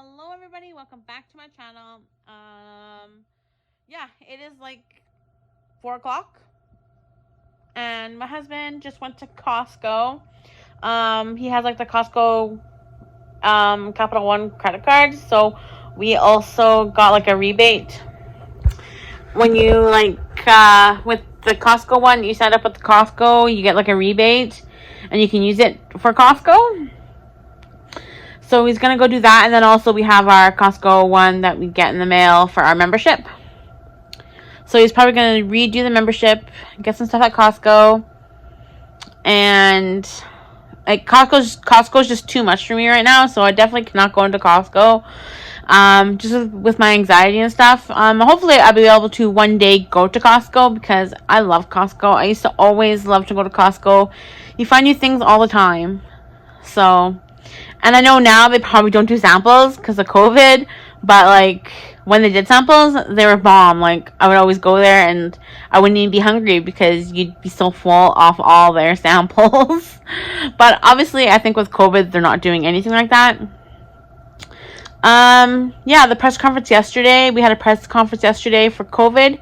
Hello everybody, welcome back to my channel. Yeah, it is like 4 o'clock and my husband just went to Costco. He has like the Costco Capital One credit card, so we also got like a rebate. When you with the Costco one, you sign up with the Costco, you get like a rebate and you can use it for Costco. So he's going to go do that. And then also we have our Costco one that we get in the mail for our membership. So he's probably going to redo the membership, get some stuff at Costco. And like Costco's just too much for me right now. So I definitely cannot go into Costco. Just with my anxiety and stuff. Hopefully I'll be able to one day go to Costco because I love Costco. I used to always love to go to Costco. You find new things all the time. So... And I know now they probably don't do samples because of COVID, but like when they did samples, they were bomb. Like I would always go there and I wouldn't even be hungry because you'd be so full off all their samples. But obviously I think with COVID, they're not doing anything like that. Yeah, the press conference yesterday, we had a press conference yesterday for COVID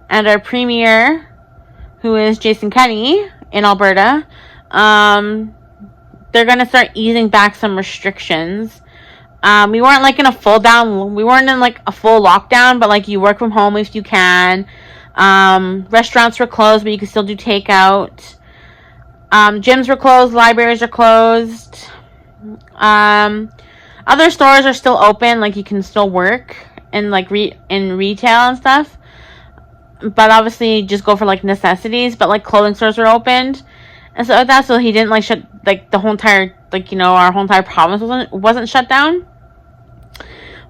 and our premier, who is Jason Kenney in Alberta, they're going to start easing back some restrictions. We weren't like in a full down, we weren't in like a full lockdown, but like you work from home if you can. Restaurants were closed, but you can still do takeout. Gyms were closed, libraries are closed. Other stores are still open, like you can still work in like in retail and stuff. But obviously just go for like necessities, but like clothing stores are opened. And so that's so he didn't like shut like the whole entire our whole entire province wasn't shut down.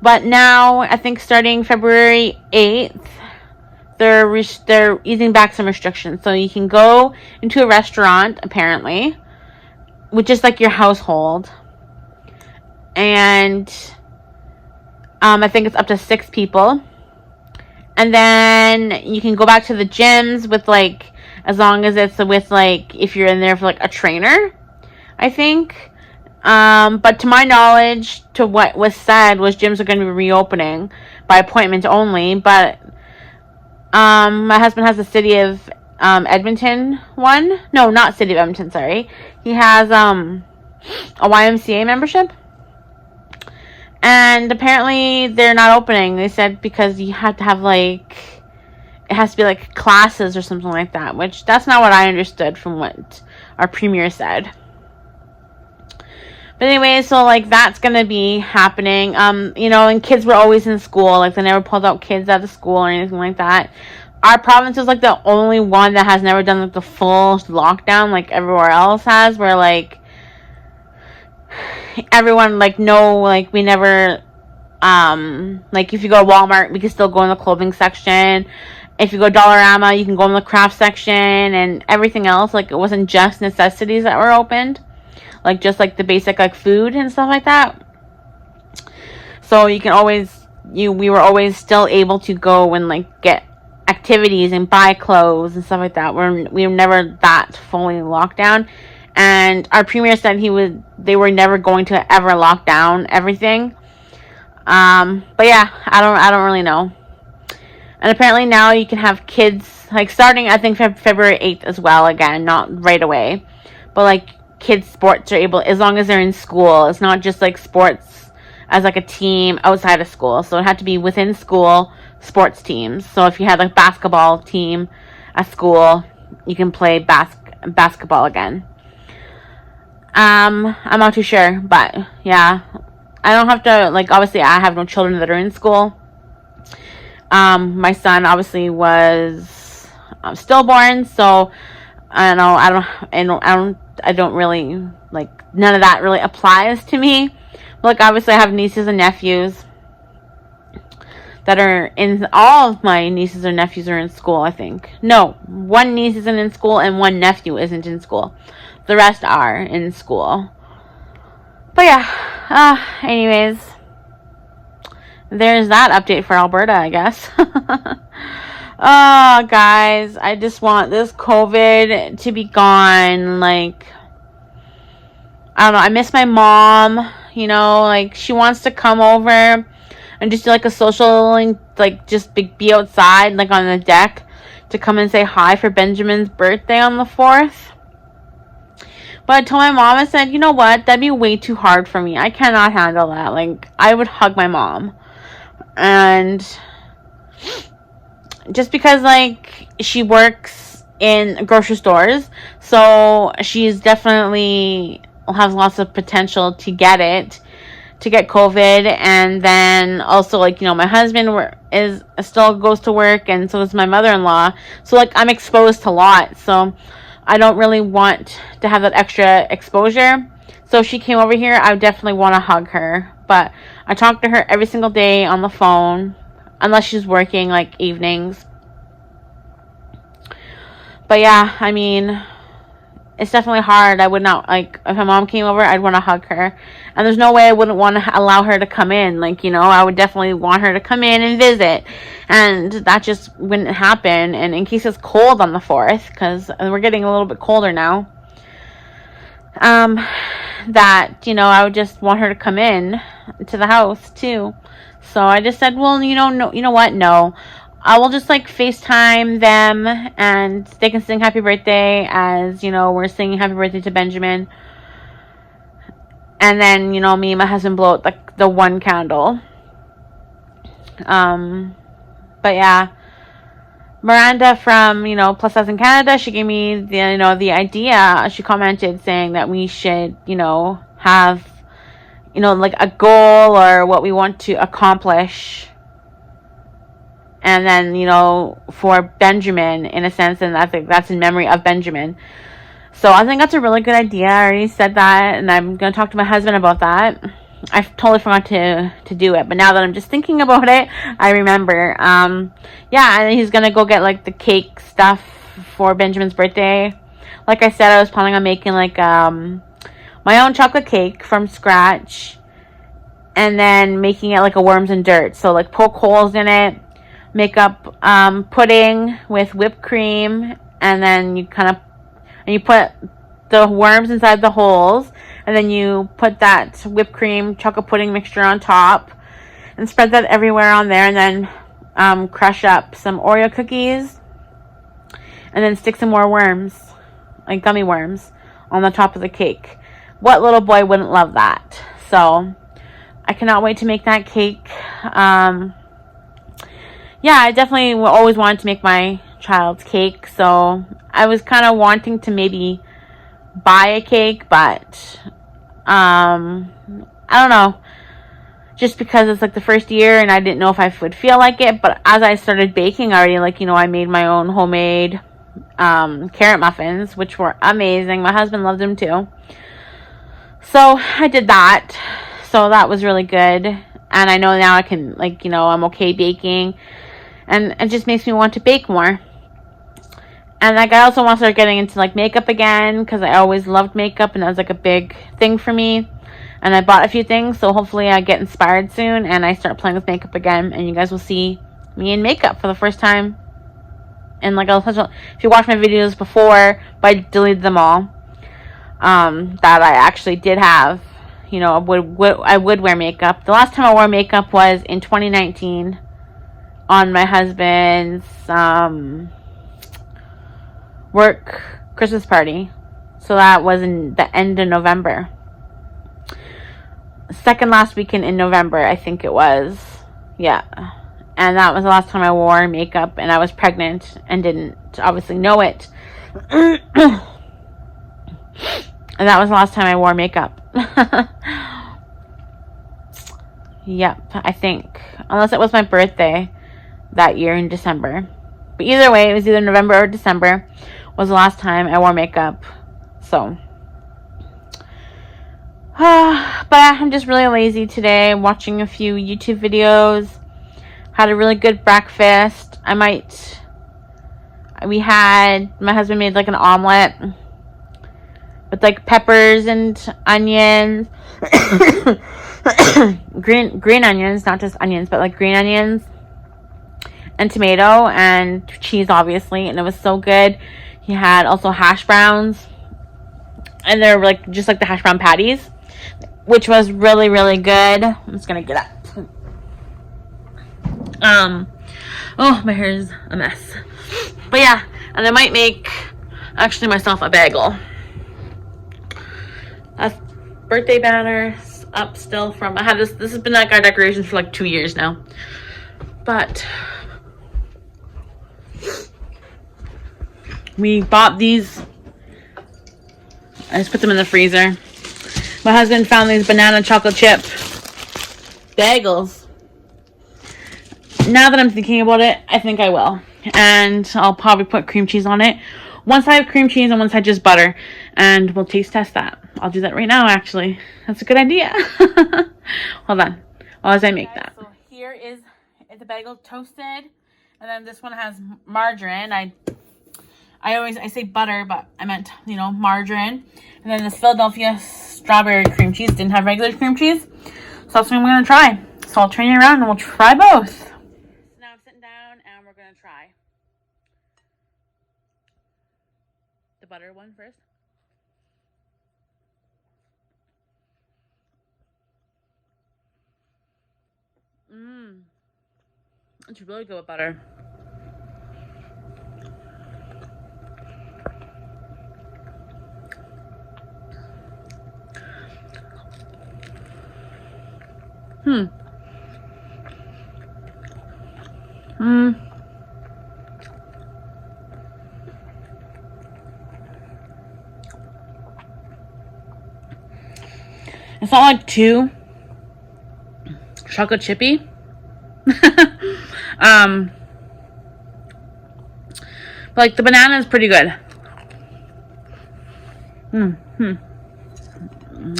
But now I think starting February 8th, they're easing back some restrictions. So you can go into a restaurant apparently, with just like your household, and I think it's up to 6 people, and then you can go back to the gyms with like. As long as it's with, like, if you're in there for, like, a trainer, I think. But to my knowledge, to what was said, was gyms are going to be reopening by appointment only. But my husband has the City of Edmonton one. No, not City of Edmonton, sorry. He has a YMCA membership. And apparently they're not opening. They said because you have to have, like... It has to be like classes or something like that, which that's not what I understood from what our premier said. But anyway, so like that's gonna be happening. And kids were always in school, like they never pulled out kids out of school or anything like that. Our province is like the only one that has never done like the full lockdown like everywhere else has, where like everyone we never like if you go to Walmart, we can still go in the clothing section. If you go Dollarama, you can go in the craft section and everything else. Like, it wasn't just necessities that were opened. Like, just, like, the basic, like, food and stuff like that. So, you can always... We were always still able to go and, like, get activities and buy clothes and stuff like that. We were never that fully locked down. And our premier said they were never going to ever lock down everything. But, yeah, I don't really know. And apparently now you can have kids, like, starting, I think, February 8th as well, again, not right away. But, like, kids' sports are able, as long as they're in school. It's not just, like, sports as, like, a team outside of school. So it had to be within school sports teams. So if you had, like, basketball team at school, you can play basketball again. I'm not too sure, but, yeah. I don't have to, like, obviously I have no children that are in school. My son obviously was stillborn, so I don't really, like, none of that really applies to me. But, like, obviously I have nieces and nephews that are all of my nieces and nephews are in school, I think. No, one niece isn't in school and one nephew isn't in school. The rest are in school. But yeah, anyways. There's that update for Alberta, I guess. Oh, guys, I just want this COVID to be gone. Like, I don't know, I miss my mom. you know, like she wants to come over and just do like a social, like just be outside, like on the deck, to come and say hi for Benjamin's birthday on the 4th. But I told my mom, I said, you know what, that'd be way too hard for me. I cannot handle that. Like, I would hug my mom. And just because, like, she works in grocery stores, so she's definitely has lots of potential to get COVID. And then also, like, you know, my husband is still goes to work, and so does my mother-in-law. So, like, I'm exposed to lots. So I don't really want to have that extra exposure. So if she came over here, I would definitely want to hug her. But I talk to her every single day on the phone, unless she's working, like, evenings. But yeah, I mean, it's definitely hard. I would not, like, if my mom came over, I'd want to hug her. And there's no way I wouldn't want to allow her to come in. Like, you know, I would definitely want her to come in and visit. And that just wouldn't happen. And in case it's cold on the 4th, because we're getting a little bit colder now, that, you know, I would just want her to come in to the house too. So I just said, well, you know, no, you know what? No. I will just, like, FaceTime them, and they can sing happy birthday as, you know, we're singing happy birthday to Benjamin. And then, you know, me and my husband blow out, like, the one candle. But yeah, Miranda from, you know, Plus Size in Canada, she gave me the, you know, the idea. She commented saying that we should, you know, have, you know, like a goal or what we want to accomplish. And then, you know, for Benjamin, in a sense, and I think that's in memory of Benjamin. So I think that's a really good idea. I already said that, and I'm going to talk to my husband about that. I totally forgot to do it, but now that I'm just thinking about it, I remember. Yeah, and he's going to go get, like, the cake stuff for Benjamin's birthday. Like I said, I was planning on making, like, my own chocolate cake from scratch, and then making it like a worms and dirt. So, like, poke holes in it, make up pudding with whipped cream, and then you you put the worms inside the holes, and then you put that whipped cream chocolate pudding mixture on top, and spread that everywhere on there, and then crush up some Oreo cookies, and then stick some more worms, like gummy worms, on the top of the cake. What little boy wouldn't love that? So I cannot wait to make that cake. Yeah, I definitely always wanted to make my child's cake, so I was kind of wanting to maybe buy a cake, but I don't know, just because it's like the first year and I didn't know if I would feel like it. But as I started baking already, like, you know, I made my own homemade carrot muffins, which were amazing. My husband loved them too, so I did that. So that was really good, and I know now I can, like, you know, I'm okay baking. And it just makes me want to bake more. And, like, I also want to start getting into, like, makeup again, because I always loved makeup, and that was, like, a big thing for me. And I bought a few things, so hopefully I get inspired soon, and I start playing with makeup again, and you guys will see me in makeup for the first time. And, like, if you watch my videos before, but I deleted them all, that I actually did have, you know, I would wear makeup. The last time I wore makeup was in 2019. On my husband's work Christmas party. So that was in the end of November. Second last weekend in November, I think it was. Yeah. And that was the last time I wore makeup, and I was pregnant and didn't obviously know it. And that was the last time I wore makeup. Yep, I think. Unless it was my birthday that year in December. But either way, it was either November or December was the last time I wore makeup. So but I'm just really lazy today. I'm watching a few YouTube videos. Had a really good breakfast. My husband made, like, an omelet with, like, peppers and onions. green onions, not just onions, but, like, green onions. And tomato and cheese, obviously, and it was so good. He had also hash browns, and they're, like, just like the hash brown patties. which was really, really good. I'm just gonna get up. Oh, my hair is a mess. But yeah, and I might make actually myself a bagel. That's birthday banners up still from, I had this has been that guy decorations for like 2 years now. But we bought these. I just put them in the freezer. My husband found these banana chocolate chip bagels. Now that I'm thinking about it, I think I will. And I'll probably put cream cheese on it. One side cream cheese and one side just butter. And we'll taste test that. I'll do that right now, actually. That's a good idea. Hold on. As I make that. So here is the bagel toasted. And then this one has margarine. I say butter, but I meant, you know, margarine. And then this Philadelphia strawberry cream cheese didn't have regular cream cheese. So that's what I'm going to try. So I'll turn you around and we'll try both. So now I'm sitting down and we're going to try the butter one first. It's really good with butter. It's not like too chocolate chippy. But like the banana is pretty good.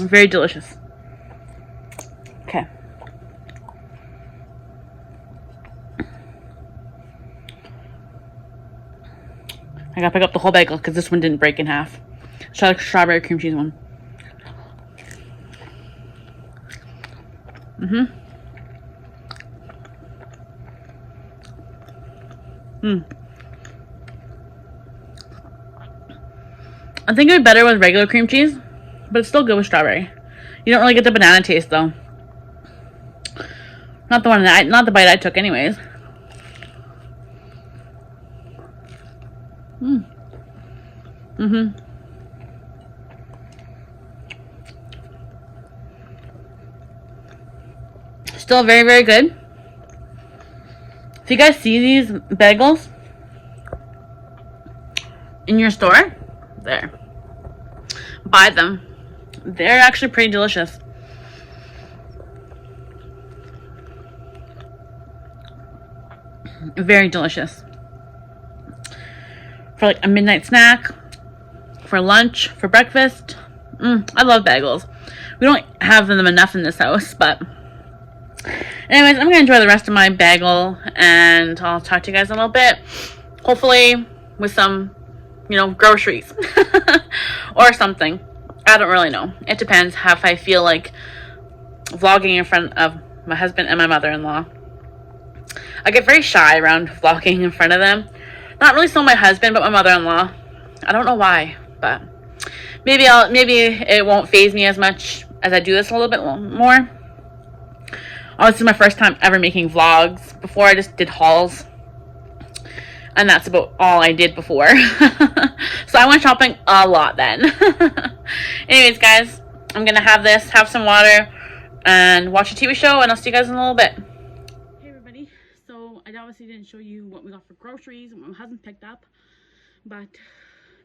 Very delicious. Okay. I gotta pick up the whole bagel because this one didn't break in half. Try the strawberry cream cheese one. I think it would be better with regular cream cheese, but it's still good with strawberry. You don't really get the banana taste though. Not the bite I took anyways. Still very, very good. If you guys see these bagels in your store, there, buy them. They're actually pretty delicious. Very delicious. For like a midnight snack, for lunch, for breakfast. I love bagels. We don't have them enough in this house, but anyways, I'm gonna enjoy the rest of my bagel and I'll talk to you guys in a little bit. Hopefully with some, you know, groceries or something. I don't really know. It depends how if I feel like vlogging in front of my husband and my mother-in-law. I get very shy around vlogging in front of them. Not really so my husband, but my mother-in-law. I don't know why, but maybe it won't faze me as much as I do this a little bit more. Oh, this is my first time ever making vlogs. Before I just did hauls. And that's about all I did before. So I went shopping a lot then. Anyways, guys, I'm going to have some water, and watch a TV show, and I'll see you guys in a little bit. Hey, everybody. So I obviously didn't show you what we got for groceries and what my husband picked up. But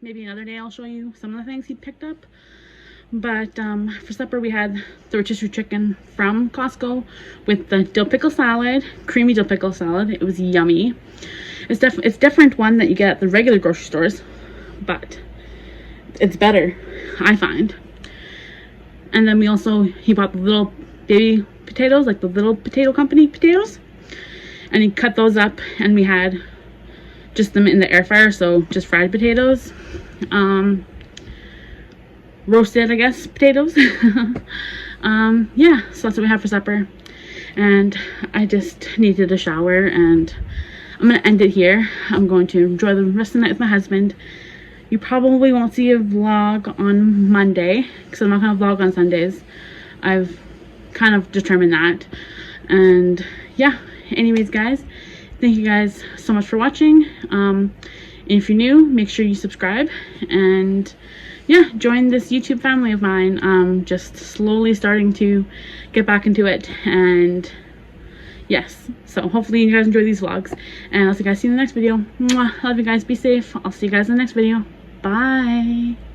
maybe another day I'll show you some of the things he picked up. But for supper we had the rotisserie chicken from Costco with the dill pickle salad, creamy dill pickle salad. It was yummy. It's different one that you get at the regular grocery stores, but it's better, I find. And then he bought the little baby potatoes, like the little potato company potatoes, and he cut those up, and we had just them in the air fryer, so just fried potatoes. Roasted, I guess, potatoes. Yeah, so that's what we have for supper. And I just needed a shower, and I'm going to end it here. I'm going to enjoy the rest of the night with my husband. You probably won't see a vlog on Monday, because I'm not going to vlog on Sundays. I've kind of determined that. And yeah, anyways guys, thank you guys so much for watching. If you're new, make sure you subscribe, and yeah, join this YouTube family of mine. Just slowly starting to get back into it, and yes, so hopefully you guys enjoy these vlogs, and I'll see you guys in the next video. Mwah. Love you guys, be safe. I'll see you guys in the next video. Bye.